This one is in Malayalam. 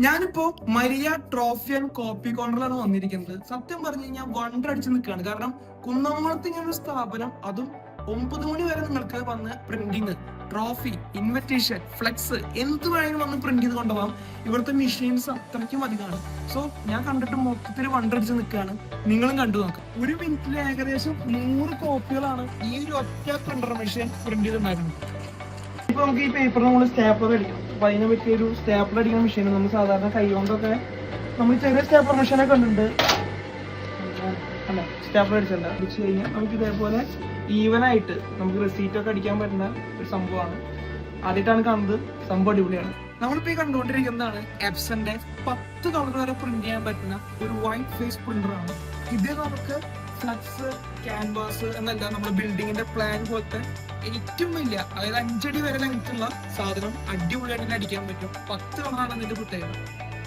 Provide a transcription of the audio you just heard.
ഞാനിപ്പോ മരിയ ട്രോഫി ആൻഡ് കോപ്പി കോർണറിലാണ് വന്നിരിക്കുന്നത്. സത്യം പറഞ്ഞു കഴിഞ്ഞാൽ വണ്ടർ അടിച്ച് നിൽക്കുകയാണ്. കാരണം കുന്നംകുളത്ത് ഇങ്ങനെ ഒരു സ്ഥാപനം, അതും 9 മണി വരെ നിങ്ങൾക്ക് വന്ന് പ്രിന്റിങ്, ട്രോഫി, ഇൻവിറ്റേഷൻ, ഫ്ലെക്സ് എന്ത് വേണമെങ്കിലും വന്ന് പ്രിന്റ് ചെയ്ത് കൊണ്ടുപോകാം. ഇവിടുത്തെ മെഷീൻസ് അത്രയ്ക്കും അധികമാണ്. സോ ഞാൻ കണ്ടിട്ട് മൊത്തത്തിൽ വണ്ടർ അടിച്ച് നിൽക്കുകയാണ്. നിങ്ങളും കണ്ടു നോക്കാം. ഒരു മിനിറ്റിൽ ഏകദേശം 100 കോപ്പികളാണ് ഈ ഒരു ഒറ്റ പ്രിന്റർ മെഷീൻ പ്രിന്റ് ചെയ്തുണ്ടാക്കുന്നത്. ഇപ്പൊ നമുക്ക് ഈ പേപ്പർ നമ്മൾ സ്റ്റാപ്ലർ അടിക്കണം. അപ്പൊ അതിനെ പറ്റിയ ഒരു സ്റ്റാപ്ലർ അടിക്കുന്ന മെഷീൻ നമ്മൾ സാധാരണ കൈ കൊണ്ടൊക്കെ നമ്മൾ ചെറിയ സ്റ്റാപ്ലർ മെഷീനൊക്കെ കണ്ടിട്ടുണ്ട്. അല്ല, സ്റ്റാപ്ലർ അടിച്ചു കഴിഞ്ഞാൽ നമുക്ക് ഇതേപോലെ ഈവനായിട്ട് നമുക്ക് റെസീറ്റ് ഒക്കെ അടിക്കാൻ പറ്റുന്ന ഒരു സംഭവമാണ്. ആദ്യമായിട്ടാണ് കാണുന്നത്. സംഭവം അടിപൊളിയാണ്. നമ്മളിപ്പോ ഈ കണ്ടുകൊണ്ടിരിക്കുന്നതാണ് എപ്സന്റെ 10 കളർ വരെ പ്രിന്റ് ചെയ്യാൻ പറ്റുന്ന ഒരു വൈറ്റ് ഫേസ് പ്രിന്ററാണ്. ഇത് നമുക്ക് ഫ്ലക്സ്, ക്യാൻവാസ് എന്നല്ല, നമ്മുടെ ബിൽഡിങ്ങിന്റെ പ്ലാൻ പോലത്തെ ഏറ്റവും വലിയ, അതായത് 5 അടി വരെ ലെങ്ത്തുള്ള സാധനം അടിപൊളിയായിട്ട് അടിക്കാൻ പറ്റും. 10 കളറാണ് അതിന്റെ പ്രത്യേകത.